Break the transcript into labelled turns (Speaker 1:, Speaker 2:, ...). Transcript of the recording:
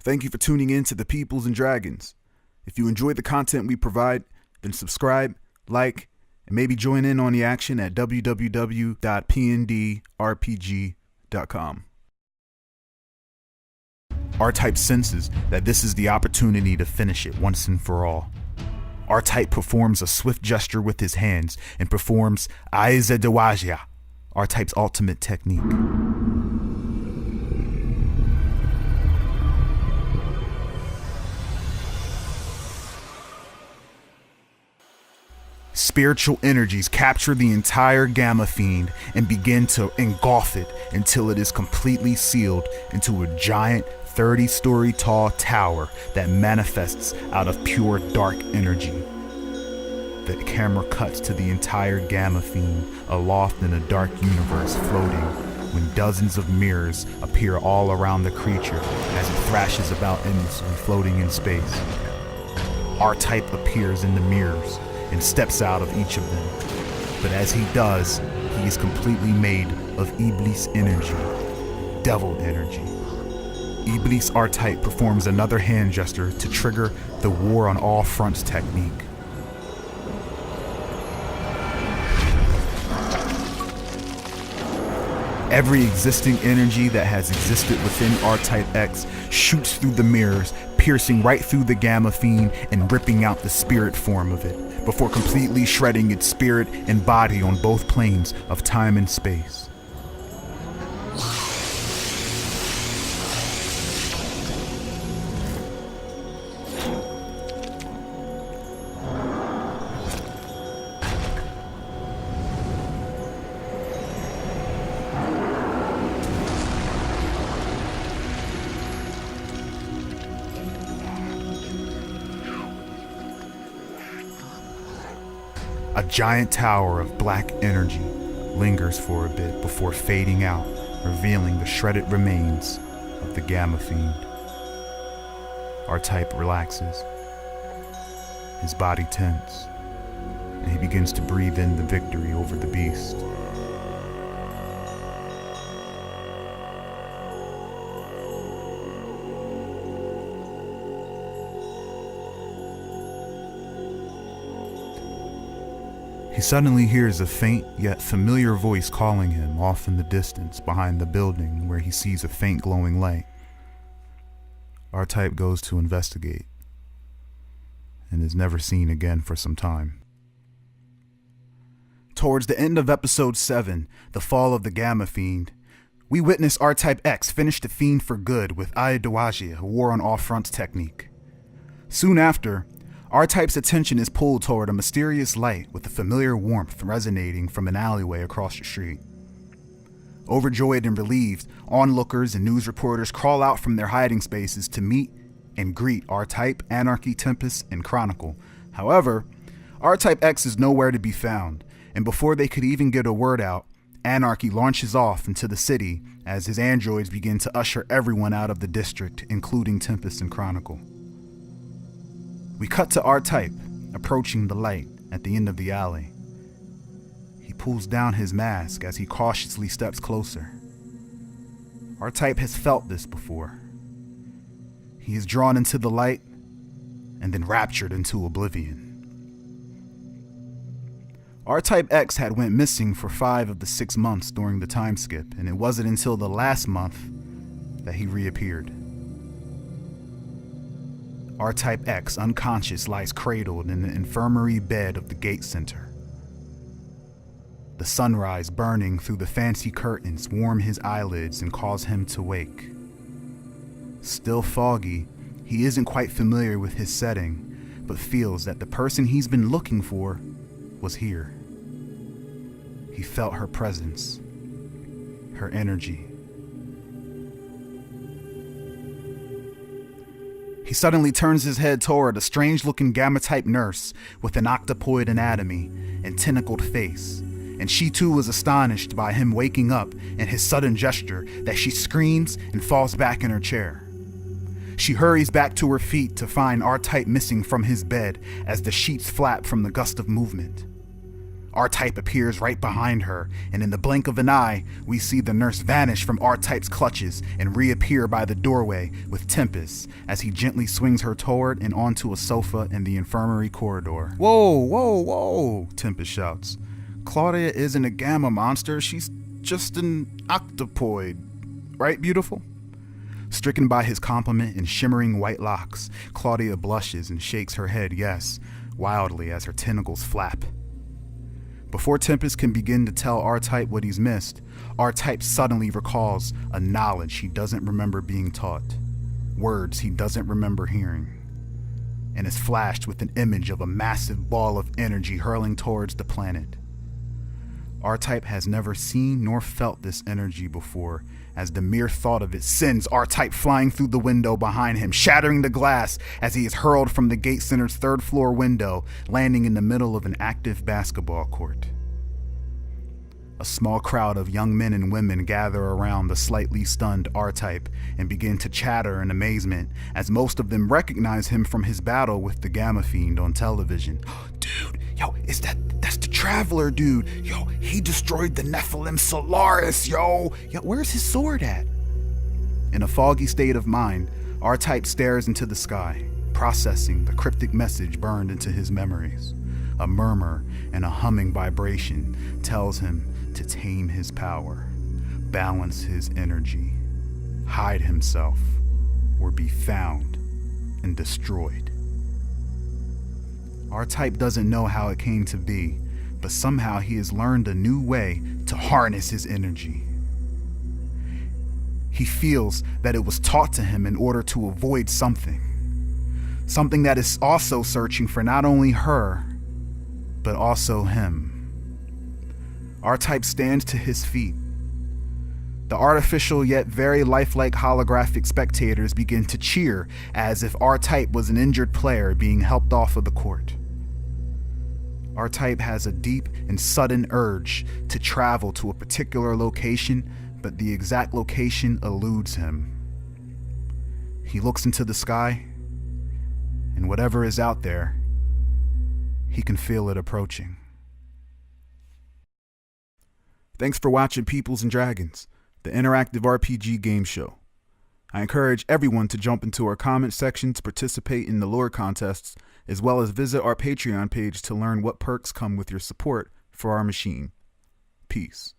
Speaker 1: Thank you for tuning in to the Peoplz and Dragons. If you enjoy the content we provide, then subscribe, like, and maybe join in on the action at www.pndrpg.com. RType senses that this is the opportunity to finish it once and for all. RType performs a swift gesture with his hands and performs Aizedewaja, RType's ultimate technique. Spiritual energies capture the entire Gamma Fiend and begin to engulf it until it is completely sealed into a giant 30-story tall tower that manifests out of pure dark energy. The camera cuts to the entire Gamma Fiend aloft in a dark universe floating when dozens of mirrors appear all around the creature as it thrashes about endlessly floating in space. RType appears in the mirrors and steps out of each of them. But as he does, he is completely made of Iblis energy, devil energy. Iblis RType performs another hand gesture to trigger the War on All Fronts technique. Every existing energy that has existed within RType X shoots through the mirrors, piercing right through the Gamma Fiend and ripping out the spirit form of it, before completely shredding its spirit and body on both planes of time and space. A giant tower of black energy lingers for a bit before fading out, revealing the shredded remains of the Gamma Fiend. RType relaxes, his body tense, and he begins to breathe in the victory over the beast. He suddenly hears a faint yet familiar voice calling him off in the distance behind the building where he sees a faint glowing light. RType goes to investigate and is never seen again for some time. Towards the end of episode 7, The Fall of the Gamma Fiend, we witness RType X finish the Fiend for good with Aizedewaja, a War on All Fronts technique. Soon after, RType's attention is pulled toward a mysterious light with a familiar warmth resonating from an alleyway across the street. Overjoyed and relieved, onlookers and news reporters crawl out from their hiding spaces to meet and greet RType, Anarchy, Tempest, and Chronicle. However, RType X is nowhere to be found, and before they could even get a word out, Anarchy launches off into the city as his androids begin to usher everyone out of the district, including Tempest and Chronicle. We cut to RType approaching the light at the end of the alley. He pulls down his mask as he cautiously steps closer. RType has felt this before. He is drawn into the light and then raptured into oblivion. RType X had went missing for 5 of the 6 months during the time skip, and it wasn't until the last month that he reappeared. RType X, unconscious, lies cradled in the infirmary bed of the gate center. The sunrise burning through the fancy curtains warm his eyelids and cause him to wake. Still foggy, he isn't quite familiar with his setting, but feels that the person he's been looking for was here. He felt her presence, her energy. He suddenly turns his head toward a strange-looking Gamma-type nurse with an octopoid anatomy and tentacled face, and she too was astonished by him waking up and his sudden gesture that she screams and falls back in her chair. She hurries back to her feet to find RType missing from his bed as the sheets flap from the gust of movement. RType appears right behind her, and in the blink of an eye, we see the nurse vanish from RType's clutches and reappear by the doorway with Tempest as he gently swings her toward and onto a sofa in the infirmary corridor. "Whoa, whoa, whoa," Tempest shouts. "Claudia isn't a gamma monster, she's just an octopoid. Right, beautiful?" Stricken by his compliment and shimmering white locks, Claudia blushes and shakes her head yes, wildly as her tentacles flap. Before Tempest can begin to tell RType what he's missed, RType suddenly recalls a knowledge he doesn't remember being taught, words he doesn't remember hearing, and is flashed with an image of a massive ball of energy hurling towards the planet. RType has never seen nor felt this energy before, as the mere thought of it sends RType flying through the window behind him, shattering the glass as he is hurled from the Gate Center's third-floor window, landing in the middle of an active basketball court. A small crowd of young men and women gather around the slightly stunned RType and begin to chatter in amazement, as most of them recognize him from his battle with the Gamma Fiend on television. "Dude, yo, that's the Traveler, dude. Yo, he destroyed the Nephilim Solaris, yo. Yo, where's his sword at?" In a foggy state of mind, RType stares into the sky, processing the cryptic message burned into his memories. A murmur and a humming vibration tells him to tame his power, balance his energy, hide himself, or be found and destroyed. RType doesn't know how it came to be, but somehow he has learned a new way to harness his energy. He feels that it was taught to him in order to avoid something that is also searching for not only her, but also him. RType stands to his feet. The artificial yet very lifelike holographic spectators begin to cheer as if RType was an injured player being helped off of the court. RType has a deep and sudden urge to travel to a particular location, but the exact location eludes him. He looks into the sky, and whatever is out there, he can feel it approaching. Thanks for watching Peoplz and Dragons, the interactive RPG game show. I encourage everyone to jump into our comment section to participate in the lore contests, as well as visit our Patreon page to learn what perks come with your support for our machine. Peace.